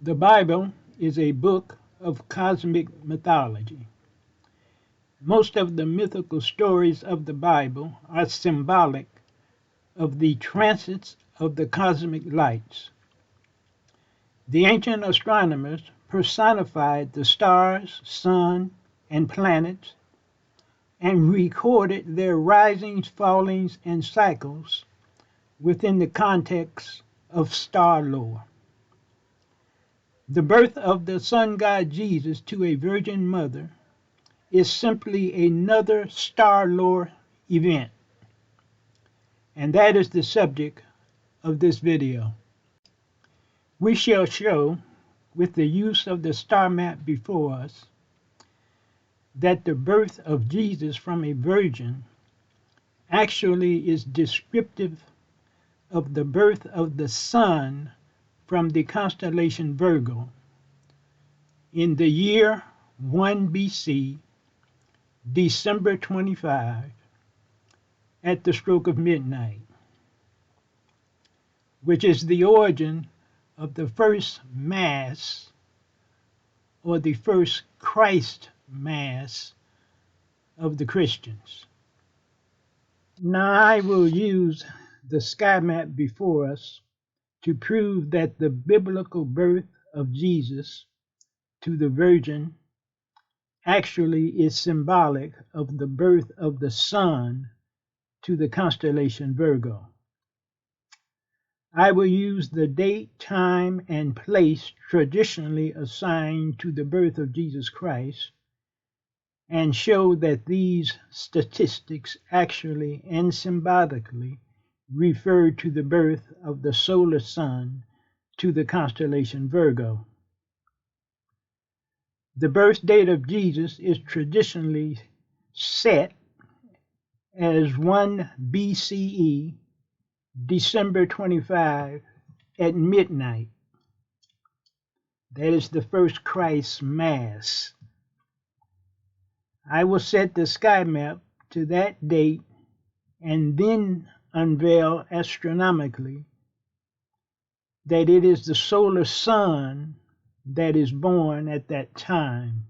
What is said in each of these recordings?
The Bible is a book of cosmic mythology. Most of the mythical stories of the Bible are symbolic of the transits of the cosmic lights. The ancient astronomers personified the stars, sun, and planets and recorded their risings, fallings, and cycles within the context of star lore. The birth of the sun god Jesus to a virgin mother is simply another star lore event, and that is the subject of this video. We shall show, with the use of the star map before us, that the birth of Jesus from a virgin actually is descriptive of the birth of the sun from the constellation Virgo in the year 1 BC, December 25, at the stroke of midnight, which is the origin of the first Mass or the first Christ Mass of the Christians. Now I will use the sky map before us to prove that the biblical birth of Jesus to the Virgin actually is symbolic of the birth of the sun to the constellation Virgo. I will use the date, time, and place traditionally assigned to the birth of Jesus Christ and show that these statistics actually and symbolically refer to the birth of the solar sun to the constellation Virgo. The birth date of Jesus is traditionally set as 1 BCE, December 25 at midnight. That is the first Christ Mass. I will set the sky map to that date and then unveil astronomically that it is the solar sun that is born at that time,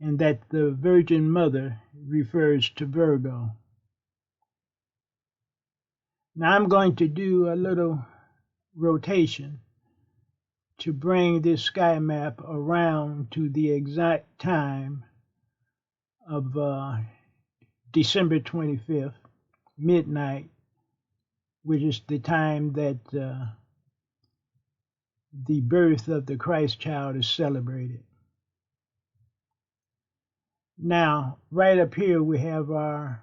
and that the Virgin Mother refers to Virgo. Now I'm going to do a little rotation to bring this sky map around to the exact time of December 25th, midnight, which is the time that the birth of the Christ child is celebrated. Now, right up here we have our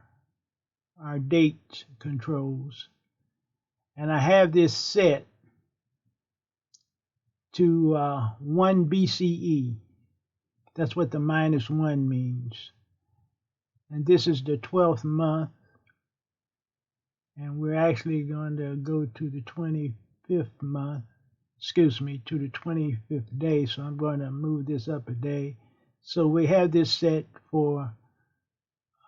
date controls, and I have this set to 1 BCE. That's what the -1 means. And this is the 12th month, and we're actually going to go to the 25th month, to the 25th day, so I'm going to move this up a day. So we have this set for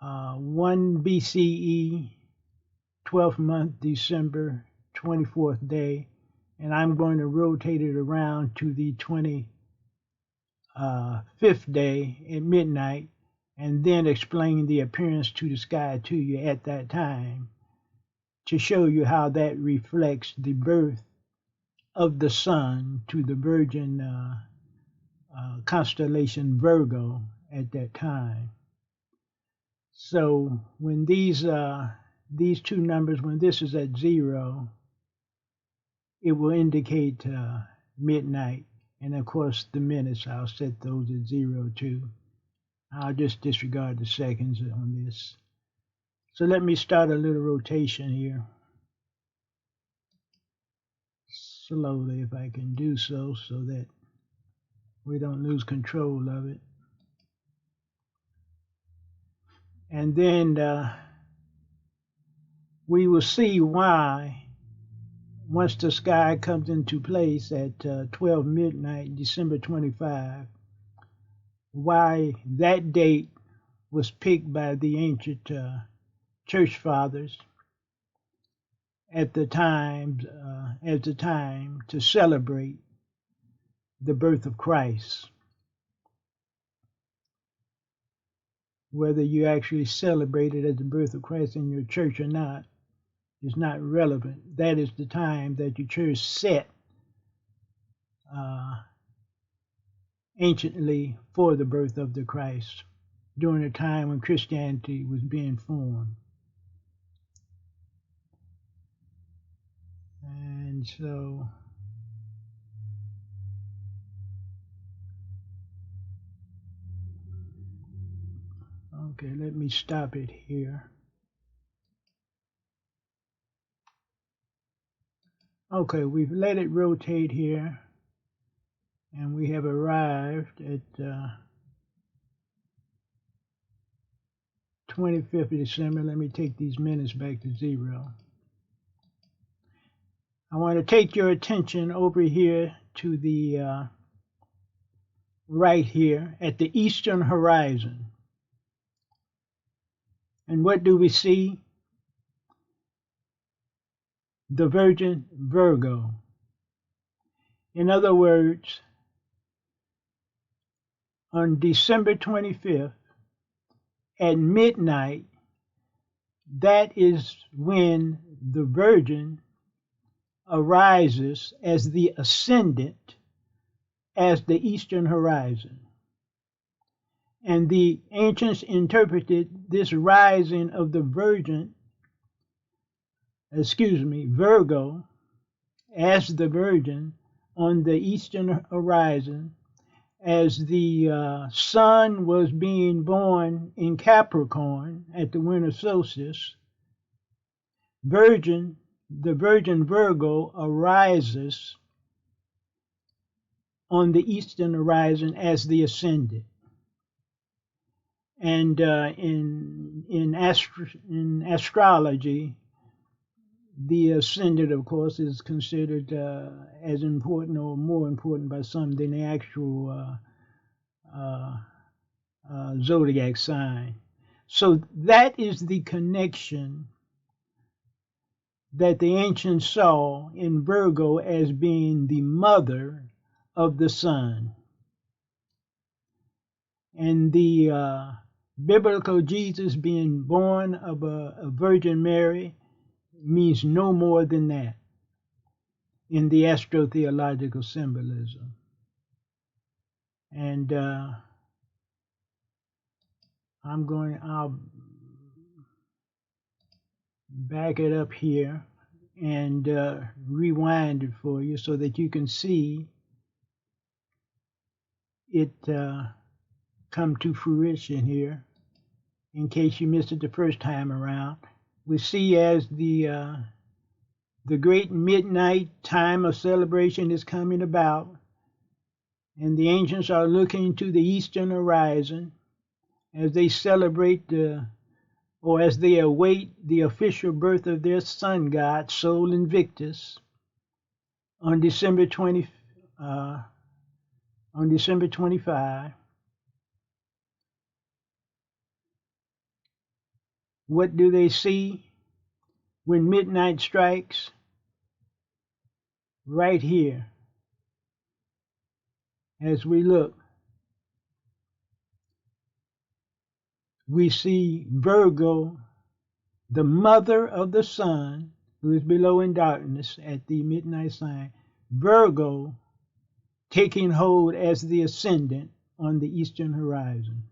1 BCE, 12th month, December, 24th day, and I'm going to rotate it around to the 25th day at midnight, and then explain the appearance to the sky to you at that time to show you how that reflects the birth of the sun to the virgin constellation Virgo at that time. So when these two numbers, when this is at 0, it will indicate midnight, and of course the minutes, I'll set those at 0 too. I'll just disregard the seconds on this. So let me start a little rotation here. Slowly, if I can do so that we don't lose control of it. And then we will see why, once the sky comes into place at 12 midnight, December 25, why that date was picked by the ancient church fathers at the time as the time to celebrate the birth of Christ. Whether you actually celebrate it as the birth of Christ in your church or not is not relevant. That is the time that your church set anciently for the birth of the Christ, during a time when Christianity was being formed. And so okay, let me stop it here. Okay, we've let it rotate here, and we have arrived at 25th of December. Let me take these minutes back to 0. I want to take your attention over here to the right here at the eastern horizon. And what do we see? The Virgin Virgo. In other words, on December 25th at midnight, that is when the Virgin arises as the ascendant as the eastern horizon. And the ancients interpreted this rising of the Virgo, as the Virgin on the eastern horizon, as the sun was being born in Capricorn at the winter solstice. The Virgin Virgo arises on the eastern horizon as the ascendant. And in astrology, the ascendant, of course, is considered as important or more important by some than the actual zodiac sign. So that is the connection that the ancients saw in Virgo as being the mother of the sun. And the biblical Jesus being born of a Virgin Mary means no more than that in the astrotheological symbolism. And I'll back it up here and rewind it for you so that you can see it come to fruition here, in case you missed it the first time around. We see as the great midnight time of celebration is coming about, and the ancients are looking to the eastern horizon as they celebrate or as they await the official birth of their sun god, Sol Invictus, on December 25. What do they see when midnight strikes? Right here, as we look, we see Virgo, the mother of the sun, who is below in darkness at the midnight sign, Virgo taking hold as the ascendant on the eastern horizon.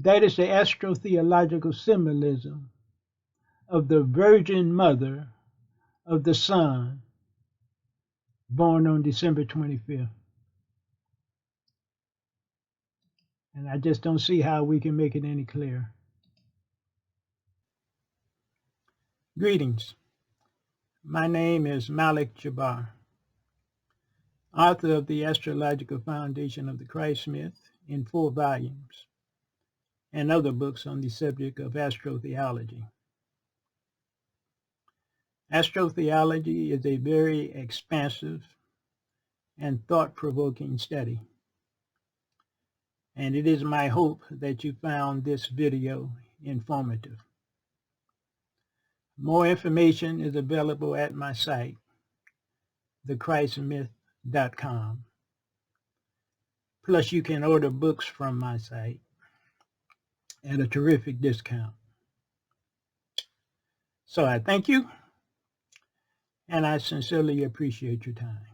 That is the astrotheological symbolism of the Virgin Mother of the Sun, born on December 25th. And I just don't see how we can make it any clearer. Greetings. My name is Malik Jabbar, author of the Astrological Foundation of the Christ Myth in 4 volumes, and other books on the subject of astrotheology. Astrotheology is a very expansive and thought-provoking study, and it is my hope that you found this video informative. More information is available at my site, thechristmyth.com. Plus, you can order books from my site at a terrific discount. So I thank you, and I sincerely appreciate your time.